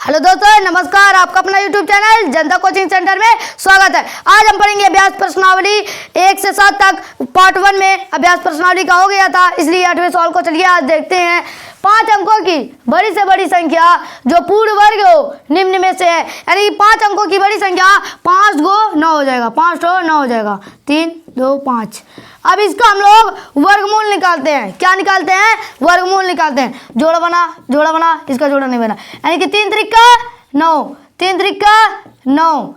Hello दोस्तों, नमस्कार। आपका अपना यूट्यूब चैनल जनता कोचिंग सेंटर में स्वागत है। आज हम पढ़ेंगे अभ्यास प्रश्नावली 1 से 7 तक। पार्ट 1 में अभ्यास प्रश्नावली का हो गया था, इसलिए 8वें सवाल को चलिए आज देखते हैं। 5 अंकों की बड़ी से बड़ी संख्या जो पूर्ण वर्ग हो निम्न में से है। यानी 5 अंकों की बड़ी संख्या 5 गो 9 हो जाएगा, 5 तो 9 हो जाएगा, 3 2 5। अब इसका हम लोग वर्गमूल निकालते हैं। क्या निकालते हैं? वर्गमूल निकालते हैं। जोड़ा बना, इसका जोड़ा नहीं बना, यानी कि 3 त्रिका 9, 3 त्रिका 9,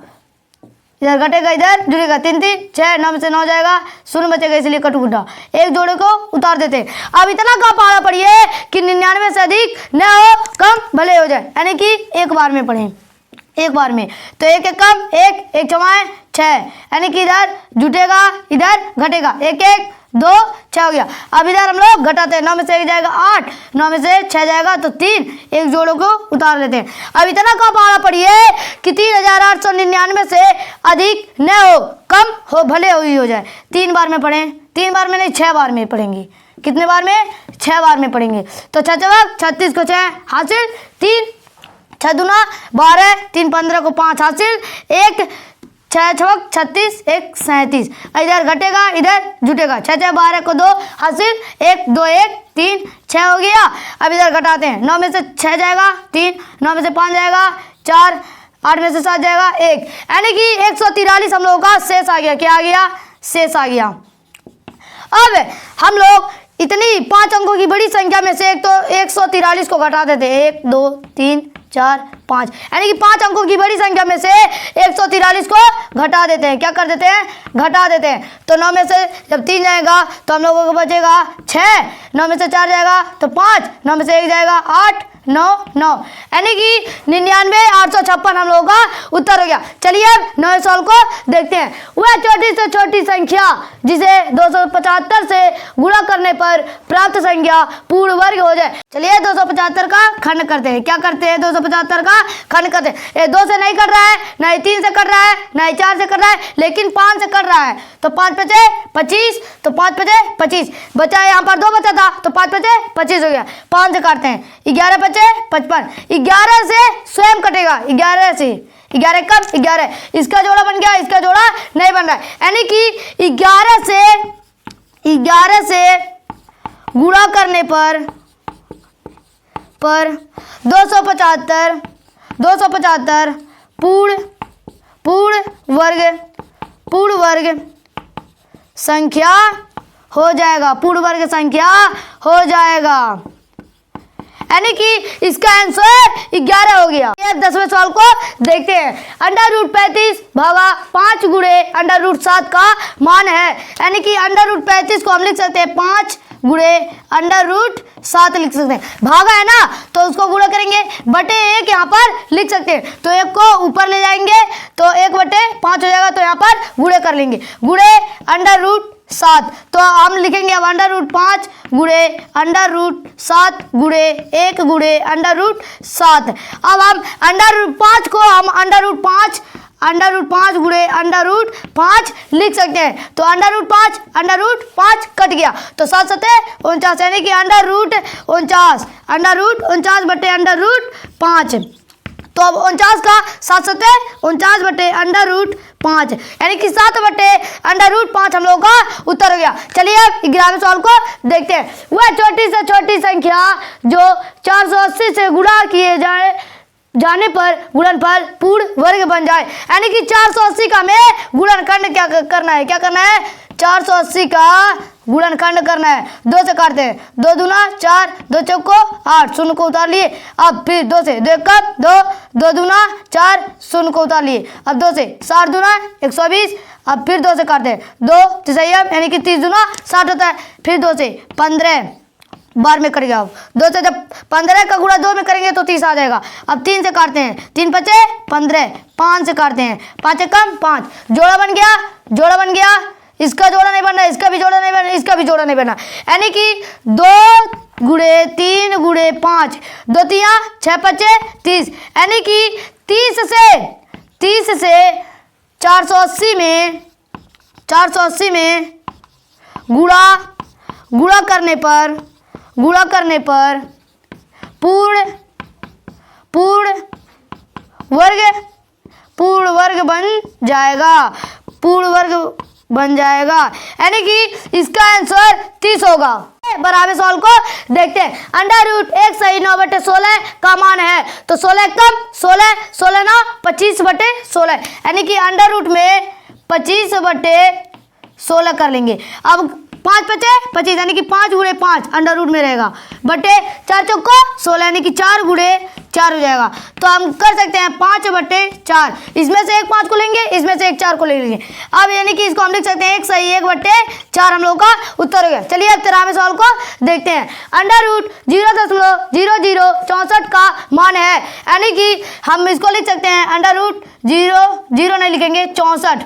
इधर घटेगा, इधर जुड़ेगा, 3 3 6, 9 में से 9 जाएगा, 0 बचेगा, इसलिए कटुकुटा एक जोड़े को उतार देते हैं। अब इतना का पहाड़ा पढ़िए कि 99 से अधिक न हो, कम भले हो जाए, यानी कि एक बार में पढ़ें, एक बार में। तो एक एक कम, एक चौवाएं 6, यानी कि इधर जुटेगा, इधर घटेगा, 1 1 2 6 हो गया। अब इधर हम लोग घटाते हैं, 9 में से 1 जाएगा 8, 9 में से 6 जाएगा तो 3, एक जोड़ों को उतार लेते हैं। अब इतना का पहाड़ा पढ़िए कि 3899 से अधिक न हो, कम हो भले हो जाए। 3 बार में पढ़ें, 3 बार में नहीं 6 बार में पढ़ेंगे। कितने बार में? 6 बार में पढ़ेंगे। तो 6 चौक 36 को 6 हासिल, 3 6 दूना 12, 3 15 को 5 हासिल, 1 6 छक 36, 1 37, इधर घटेगा, इधर जुटेगा, 6 6 12 को 2 हासिल, 1 2 1 3 6 हो गया। अब इधर घटाते हैं, 9 में से 6 जाएगा 3, 9 में से 5 जाएगा 4, 8 में से 7 जाएगा 1, यानी कि 143 हम लोगों का शेष आ गया। क्या आ गया? शेष आ गया। अब हम लोग इतनी 5 अंकों की बड़ी संख्या में से एक तो 143 को घटा देते हैं, 1 2 3 4 5, यानी कि 5 अंकों की बड़ी संख्या में से 143 को घटा देते हैं। क्या कर देते हैं? घटा देते हैं। तो 9 में से जब 3 जाएगा तो हम लोगों को बचेगा 6, 9 में से 4 जाएगा तो 5, 9 में से 1 जाएगा 8 9 9, यानी कि 99,856 हम लोगों का उत्तर हो गया। चलिए अब 9वें सवाल को देखते हैं। वह छोटी से छोटी संख्या जिसे 275 से गुणा करने पर प्राप्त संख्या पूर्ण वर्ग हो जाए। चलिए 275 का खंड करते हैं। क्या करते हैं? 275 का खंड करते हैं। ये 2 से नहीं कट रहा है, ना ही 3 से कट रहा है, ना ही 4 से कट रहा है, लेकिन 5 से कट रहा है। तो 5 पचे 25, तो 5 पचे 25 बचा, यहाँ पर 2 बचा था तो 5 पचे 25 हो गया। 5 से काटते हैं, 11 बचे 55, 11 से स्वयं कटेगा, 11 से 11 कम 11, इसका जोड़ा बन गया, इसका जोड़ा नहीं बन रहा है, यानी कि 11 से गुणा करने पर 275 पूर्ण वर्ग संख्या हो जाएगा, पूर्ण वर्ग संख्या हो जाएगा, यानी कि इसका आंसर 11 हो गया। 10वें सवाल को देखते हैं। √35 भागा 5 गुणे √7 का मान है, यानी कि √35 को हम लिख सकते हैं 5 गुणे √7 लिख सकते हैं। भागा है ना, तो उसको गुणा करेंगे, बटे 1 यहाँ पर लिख सकते हैं, तो 1 को ऊपर ले जाएंगे तो 1 बटे 5 हो जाएगा, तो यहाँ पर गुणे कर लेंगे, गुणे √7, तो हम लिखेंगे अब √5 गुणे √7 गुणे 1 गुणे √7। अब हम √5 को हम √5 गुणे √5 लिख सकते हैं, तो √5 कट गया, तो 7 7 49, यानी कि √49 बटे √5, तो अब 49 का 7 7 49 बटे √5, यानी कि 7 बटे √5 हम लोगों का उत्तर हो गया। चलिए अब 11वें सवाल को देखते हैं। वह छोटी से छोटी संख्या जो 480 से गुणा किए जाने पर गुणनफल पूर्ण वर्ग बन जाए, यानी कि 480 का हमें गुणनखंड क्या करना है? क्या करना है? 480 का गुणनखंड करना है। 2 से काटते हैं, 2 दूना 4, 2 चौको 8, 0 को उतार लिए। अब फिर 2 से 2 कब 2, 2 दूना 4, 0 को उतार लिए। अब 2 से 7 दूना 120, अब फिर 2 से काटते हैं, 2 तिसैयम, यानी कि 30 दूना 60 होता है। फिर 2 से 15 बार में कट गया। अब 2 से जब 15 का गुणा 2 में करेंगे तो 30 आ जाएगा। अब 3 से काटते हैं, 3 पचे 15, 5 से काटते हैं, 5 कम 5, जोड़ा बन गया, इसका जोड़ा नहीं बनना, इसका भी जोड़ा नहीं बनना, इसका भी जोड़ा नहीं बनना, यानी कि 2 गुणे 3 गुणे 5, 2 तिया 6 पचे 30, यानी कि 30 से 480 में गुणा करने पर पूर्ण वर्ग पूर्ण वर्ग बन जाएगा, पूर्ण वर्ग बन जाएगा, यानी कि इसका आंसर 30 होगा। बराबर सवाल को देखते हैं। अंडर रूट 1 सही 9/16 का मान है, तो 16 कम 16, 16 ना 25/16, यानी कि अंडर रूट में 25/16 कर लेंगे। अब 5 बचे 25, यानी कि 5 गुणे 5 अंडर रूट में रहेगा, बटे 4 चौको 16, यानी कि 4 गुणे 4 हो जाएगा। तो हम कर सकते हैं 5/4, इसमें से एक 5 को लेंगे, इसमें से एक 4 को ले लेंगे। अब यानी कि इसको हम लिख सकते हैं 1 सही 1/4 हम लोगों का उत्तर हो गया। चलिए अब 13वें सवाल को देखते हैं। अंडर रूट 0.0064 का मान है, यानी कि हम इसको लिख सकते हैं अंडर रूट 0 नहीं लिखेंगे 64,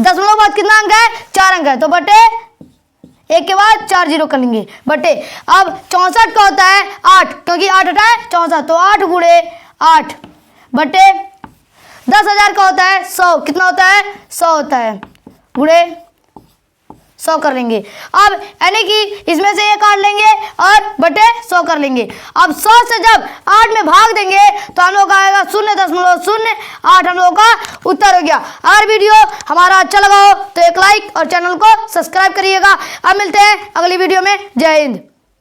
दशमलव बाद कितना अंक है 4 अंक है, तो बटे 1 के बाद 4 0 कर लेंगे, बटे अब 64 का होता है 8, क्योंकि 8 हटाए 64, तो 8 गुणे 8 बटे 10,000 का होता है 100, कितना होता है 100 होता है, गुणे 100 कर लेंगे। अब यानी कि इसमें से ये काट लेंगे और बटे 100 कर लेंगे। अब 100 से जब 8 में भाग देंगे तो हम लोग का आएगा 0.08 हम लोग का उत्तर हो गया। अगर वीडियो हमारा अच्छा लगा हो तो एक लाइक और चैनल को सब्सक्राइब करिएगा। अब मिलते हैं अगली वीडियो में। जय हिंद।